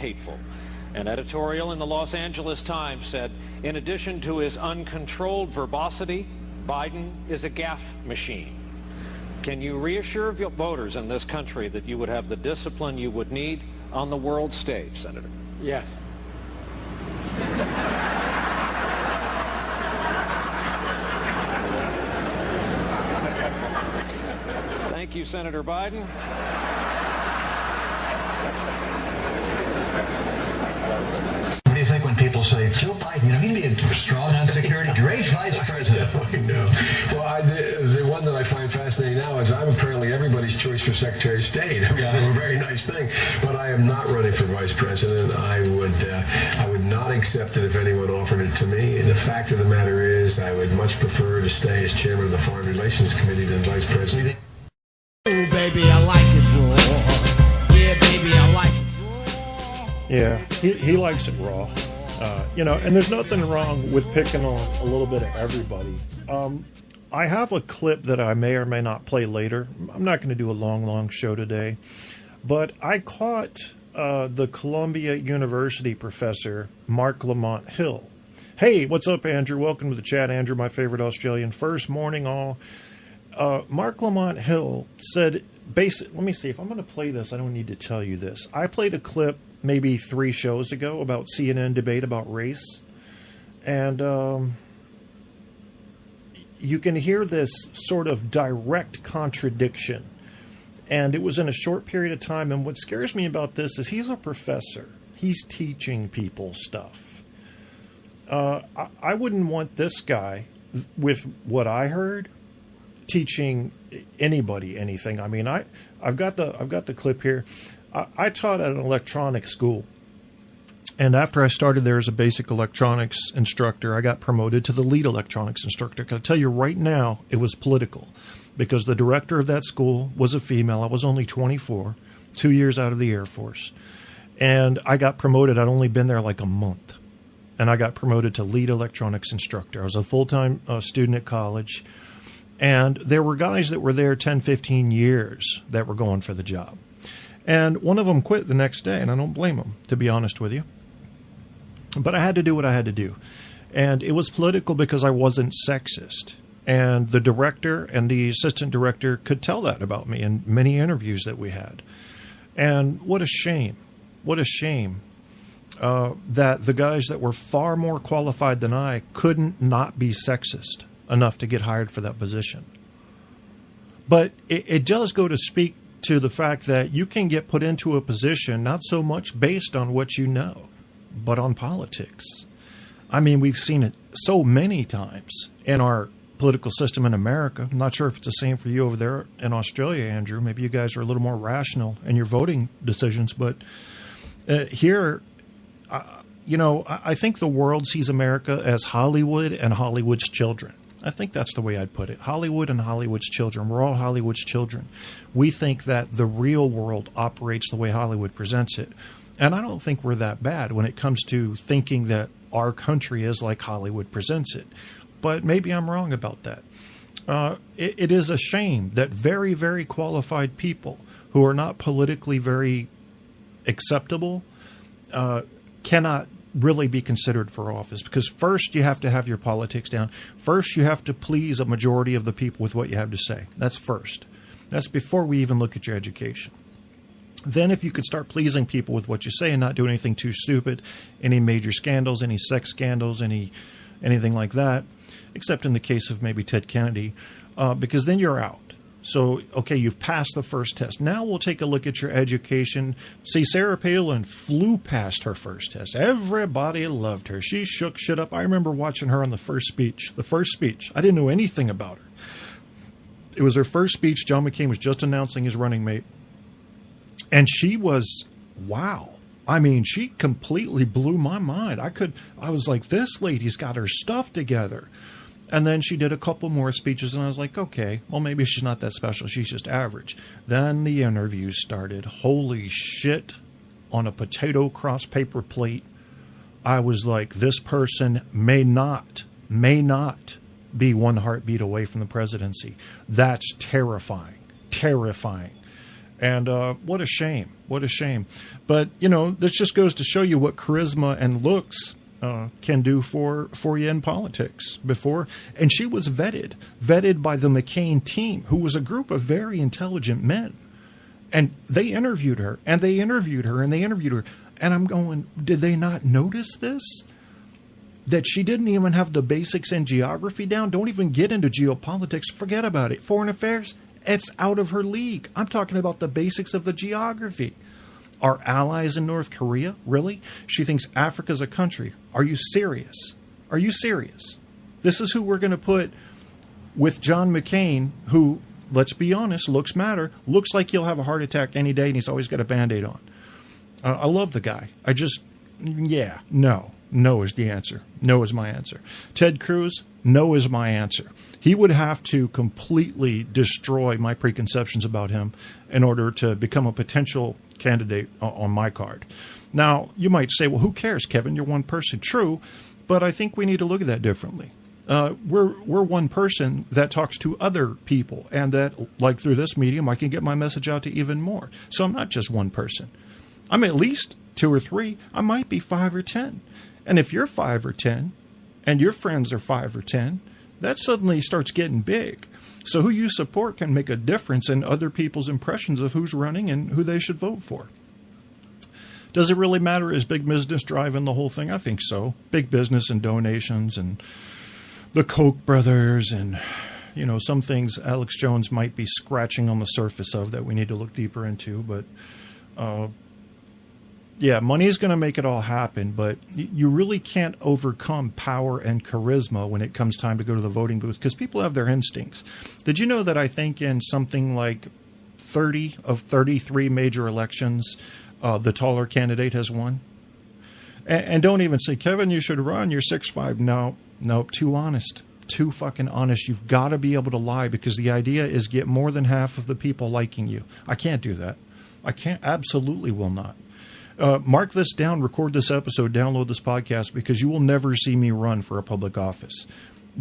hateful. An editorial in the Los Angeles Times said, in addition to his uncontrolled verbosity, Biden is a gaffe machine. Can you reassure voters in this country that you would have the discipline you would need on the world stage, Senator? Yes. Thank you, Senator Biden. What do you think when people say, Joe Biden, he'd be a strong on security, great vice president? I know. Well, the one that I find fascinating now is I'm apparently everybody's choice for Secretary of State. I mean, that's a very nice thing. But I am not running for vice president. I would not accept it if anyone offered it to me. The fact of the matter is I would much prefer to stay as chairman of the Foreign Relations Committee than vice president. Oh, baby, I like it raw. Yeah, baby, I like it raw. Yeah, he likes it raw. And there's nothing wrong with picking on a little bit of everybody. I have a clip that I may or may not play later. I'm not going to do a long show today. But I caught the Columbia University professor, Mark Lamont Hill. Hey, what's up, Andrew? Welcome to the chat, Andrew, my favorite Australian. First morning all. Mark Lamont Hill said, let me see, if I'm going to play this, I don't need to tell you this. I played a clip maybe 3 shows ago about CNN debate about race. And you can hear this sort of direct contradiction. And it was in a short period of time. And what scares me about this is he's a professor. He's teaching people stuff. I wouldn't want this guy, with what I heard, teaching anybody anything. I mean, I've got the clip here. I taught at an electronics school, and after I started there as a basic electronics instructor, I got promoted to the lead electronics instructor. Can I tell you right now, it was political, because the director of that school was a female. I was only 24, 2 years out of the Air Force, and I got promoted. I'd only been there like a month, and I got promoted to lead electronics instructor. I was a full-time student at college. And there were guys that were there 10, 15 years that were going for the job. And one of them quit the next day, and I don't blame him, to be honest with you. But I had to do what I had to do. And it was political because I wasn't sexist. And the director and the assistant director could tell that about me in many interviews that we had. And what a shame. What a shame that the guys that were far more qualified than I couldn't not be sexist enough to get hired for that position. But it does go to speak to the fact that you can get put into a position not so much based on what you know, but on politics. I mean, we've seen it so many times in our political system in America. I'm not sure if it's the same for you over there in Australia, Andrew. Maybe you guys are a little more rational in your voting decisions, but here, I think the world sees America as Hollywood and Hollywood's children. I think that's the way I'd put it. Hollywood and Hollywood's children. We're all Hollywood's children. We think that the real world operates the way Hollywood presents it. And I don't think we're that bad when it comes to thinking that our country is like Hollywood presents it. But maybe I'm wrong about that. It is a shame that very, very qualified people who are not politically very acceptable cannot really be considered for office, because first you have to have your politics down. First you have to please a majority of the people with what you have to say. That's first. That's before we even look at your education. Then if you could start pleasing people with what you say and not do anything too stupid, any major scandals, any sex scandals, anything like that, except in the case of maybe Ted Kennedy, because then you're out. So, okay, you've passed the first test. Now we'll take a look at your education. See, Sarah Palin flew past her first test. Everybody loved her. She shook shit up. I remember watching her on the first speech. I didn't know anything about her. It was her first speech. John McCain was just announcing his running mate. And she was, wow. I mean, she completely blew my mind. I was like, this lady's got her stuff together. And then she did a couple more speeches, and I was like, okay, well, maybe she's not that special. She's just average. Then the interview started. Holy shit, on a potato cross paper plate. I was like, this person may not be one heartbeat away from the presidency. That's terrifying. And what a shame. What a shame. But, you know, this just goes to show you what charisma and looks can do for you in politics before. And she was vetted by the McCain team, who was a group of very intelligent men. And they interviewed her, and they interviewed her, and they interviewed her. And I'm going, did they not notice this? That she didn't even have the basics in geography down? Don't even get into geopolitics. Forget about it. Foreign affairs, it's out of her league. I'm talking about the basics of the geography. Our allies in North Korea? Really? She thinks Africa's a country. Are you serious? Are you serious? This is who we're going to put with John McCain, who, let's be honest, looks matter. Looks like he'll have a heart attack any day, and he's always got a Band-Aid on. I love the guy. No is the answer. No is my answer. Ted Cruz, no is my answer. He would have to completely destroy my preconceptions about him in order to become a potential candidate on my card. Now, you might say, well, who cares, Kevin? You're one person. True, but I think we need to look at that differently. We're one person that talks to other people, and that, like through this medium, I can get my message out to even more. So I'm not just one person. I'm at least 2 or 3. I might be 5 or 10. And if you're 5 or 10, and your friends are 5 or 10, that suddenly starts getting big. So who you support can make a difference in other people's impressions of who's running and who they should vote for. Does it really matter? Is big business driving the whole thing? I think so. Big business and donations and the Koch brothers and, you know, some things Alex Jones might be scratching on the surface of that we need to look deeper into. But, yeah, money is going to make it all happen, but you really can't overcome power and charisma when it comes time to go to the voting booth because people have their instincts. Did you know that I think in something like 30 of 33 major elections, the taller candidate has won? And don't even say, Kevin, you should run. You're 6'5". No, too honest. Too fucking honest. You've got to be able to lie because the idea is get more than half of the people liking you. I can't do that. I can't. Absolutely will not. Mark this down, record this episode, download this podcast, because you will never see me run for a public office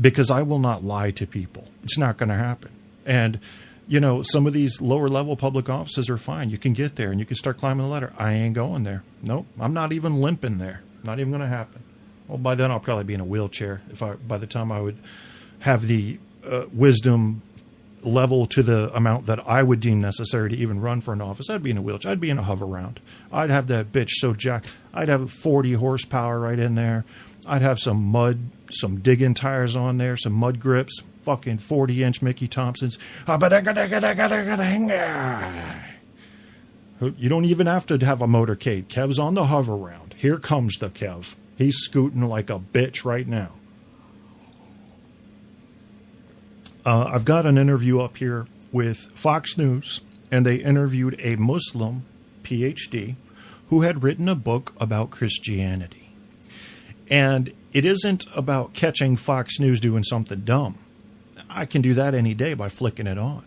because I will not lie to people. It's not going to happen. And, you know, some of these lower level public offices are fine. You can get there and you can start climbing the ladder. I ain't going there. Nope. I'm not even limping there. Not even going to happen. Well, by then I'll probably be in a wheelchair by the time I would have the wisdom level to the amount that I would deem necessary to even run for an office. I'd be in a wheelchair. I'd be in a hover round. I'd have that bitch so jacked. I'd have 40 horsepower right in there. I'd have some mud, some digging tires on there, some mud grips, fucking 40-inch Mickey Thompsons. You don't even have to have a motorcade. Kev's on the hover round. Here comes the Kev. He's scooting like a bitch right now. I've got an interview up here with Fox News, and they interviewed a Muslim PhD who had written a book about Christianity. And it isn't about catching Fox News doing something dumb. I can do that any day by flicking it on.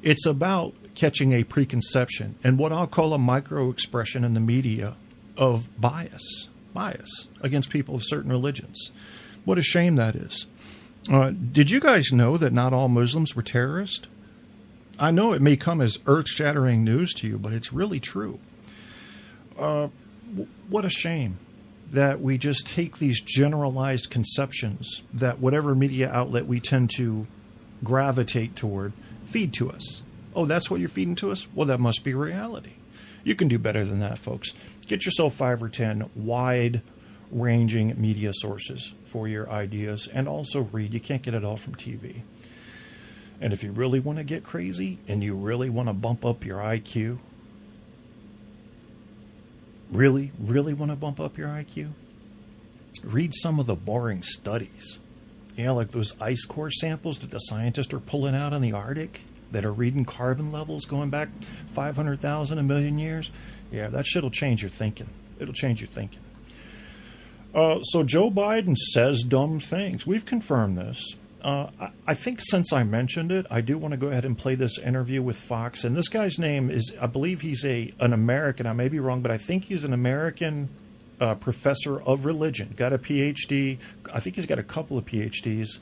It's about catching a preconception and what I'll call a micro-expression in the media of bias against people of certain religions. What a shame that is. Did you guys know that not all Muslims were terrorists? I know it may come as earth-shattering news to you, but it's really true. What a shame that we just take these generalized conceptions that whatever media outlet we tend to gravitate toward feed to us. Oh, that's what you're feeding to us? Well, that must be reality. You can do better than that, folks. Get yourself 5 or 10 wide-ranging media sources for your ideas, and also read. You can't get it all from TV. And if you really want to get crazy and you really want to bump up your IQ, really want to bump up your IQ, read some of the boring studies. You know, like those ice core samples that the scientists are pulling out in the Arctic that are reading carbon levels going back 500,000, a million years. Yeah, that shit will change your thinking. It'll change your thinking. So Joe Biden says dumb things. We've confirmed this. I think since I mentioned it, I do want to go ahead and play this interview with Fox. And this guy's name is, I believe he's an American. I may be wrong, but I think he's an American professor of religion. Got a PhD. I think he's got a couple of PhDs.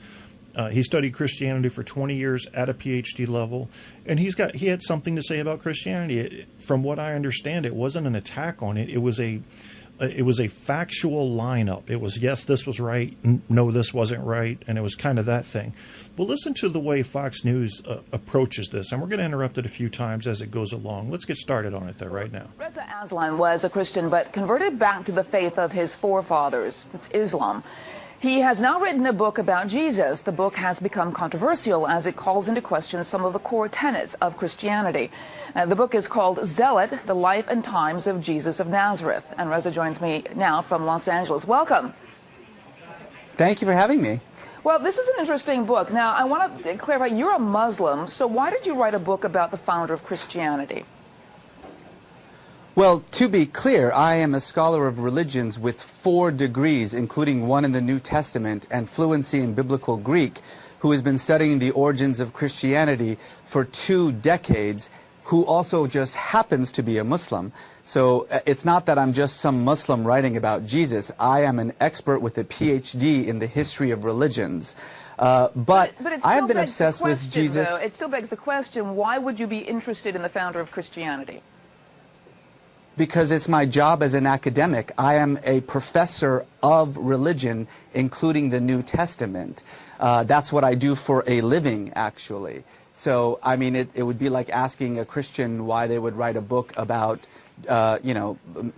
He studied Christianity for 20 years at a PhD level, and he had something to say about Christianity. From what I understand, it wasn't an attack on it. It was a factual lineup. It was, yes, this was right, no, this wasn't right, and it was kind of that thing. But listen to the way Fox News approaches this, and we're going to interrupt it a few times as it goes along. Let's get started on it there right now. Reza Aslan was a Christian but converted back to the faith of his forefathers. It's Islam. He has now written a book about Jesus. The book has become controversial as it calls into question some of the core tenets of Christianity. The book is called Zealot, The Life and Times of Jesus of Nazareth. And Reza joins me now from Los Angeles. Welcome. Thank you for having me. Well, this is an interesting book. Now, I want to clarify, you're a Muslim, so why did you write a book about the founder of Christianity? Well, to be clear, I am a scholar of religions with 4 degrees, including one in the New Testament and fluency in Biblical Greek, who has been studying the origins of Christianity for 2 decades, who also just happens to be a Muslim. So it's not that I'm just some Muslim writing about Jesus. I am an expert with a PhD in the history of religions. But I have been obsessed with Jesus. Though, it still begs the question, why would you be interested in the founder of Christianity? Because it's my job as an academic. I am a professor of religion, including the New Testament. That's what I do for a living, actually. So, I mean, it would be like asking a Christian why they would write a book about,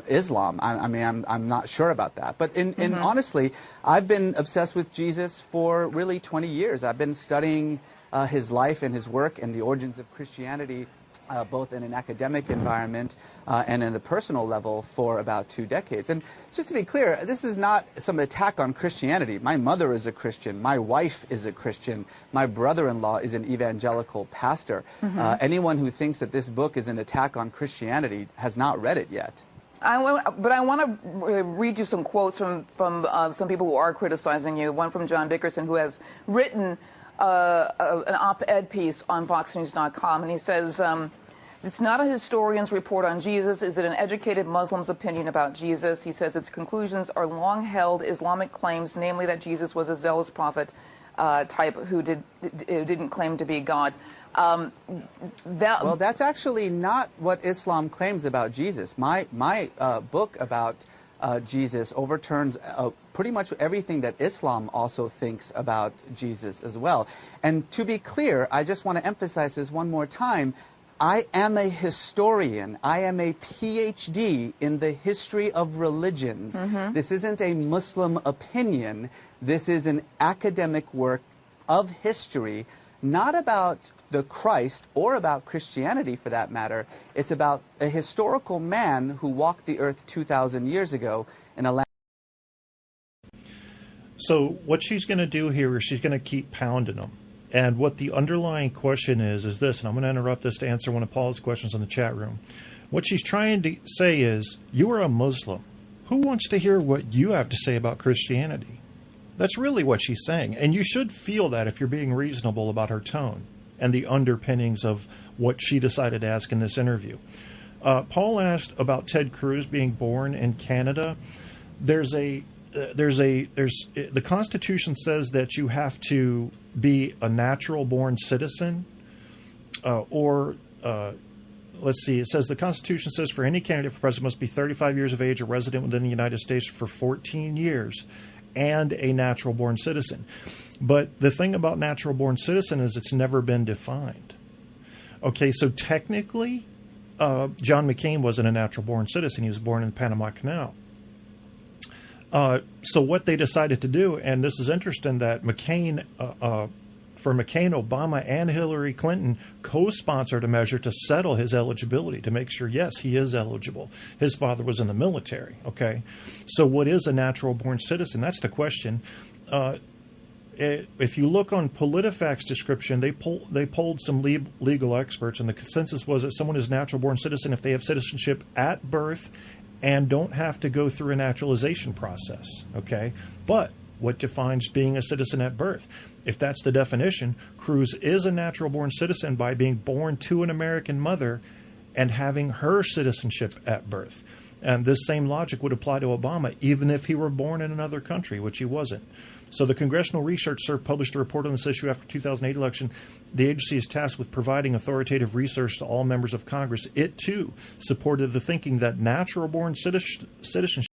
Islam. I'm not sure about that. But honestly, I've been obsessed with Jesus for really 20 years. I've been studying his life and his work and the origins of Christianity both in an academic environment and in a personal level for about 2 decades. And just to be clear, this is not some attack on Christianity. My mother is a Christian. My wife is a Christian. My brother-in-law is an evangelical pastor. Anyone who thinks that this book is an attack on Christianity has not read it yet. But I want to read you some quotes from some people who are criticizing you. One from John Dickerson, who has written an op-ed piece on VoxNews.com, and he says, it's not a historian's report on Jesus. Is it an educated Muslim's opinion about Jesus? He says its conclusions are long-held Islamic claims, namely that Jesus was a zealous prophet type who didn't claim to be God. Well, that's actually not what Islam claims about Jesus. My book about Jesus overturns pretty much everything that Islam also thinks about Jesus as well. And to be clear, I just want to emphasize this one more time. I am a historian. I am a PhD in the history of religions. This isn't a Muslim opinion. This is an academic work of history, not about the Christ or about Christianity for that matter. It's about a historical man who walked the earth 2,000 years ago in a land. So what she's going to do here is she's going to keep pounding them. And what the underlying question is this, and I'm going to interrupt this to answer one of Paul's questions in the chat room. What she's trying to say is, you are a Muslim. Who wants to hear what you have to say about Christianity? That's really what she's saying. And you should feel that if you're being reasonable about her tone and the underpinnings of what she decided to ask in this interview. Paul asked about Ted Cruz being born in Canada. The Constitution says that you have to be a natural-born citizen, let's see, it says the Constitution says for any candidate for president must be 35 years of age or resident within the United States for 14 years and a natural-born citizen. But the thing about natural-born citizen is it's never been defined. Okay, so technically, John McCain wasn't a natural-born citizen. He was born in the Panama Canal. So what they decided to do, and this is interesting, that McCain, Obama, and Hillary Clinton co-sponsored a measure to settle his eligibility, to make sure, yes, he is eligible. His father was in the military, okay? So what is a natural-born citizen? That's the question. If you look on PolitiFact's description, they polled some legal experts, and the consensus was that someone is a natural-born citizen if they have citizenship at birth and don't have to go through a naturalization process, okay? But what defines being a citizen at birth? If that's the definition, Cruz is a natural-born citizen by being born to an American mother and having her citizenship at birth. And this same logic would apply to Obama, even if he were born in another country, which he wasn't. So the Congressional Research Service published a report on this issue after the 2008 election. The agency is tasked with providing authoritative research to all members of Congress. It, too, supported the thinking that natural-born citizenship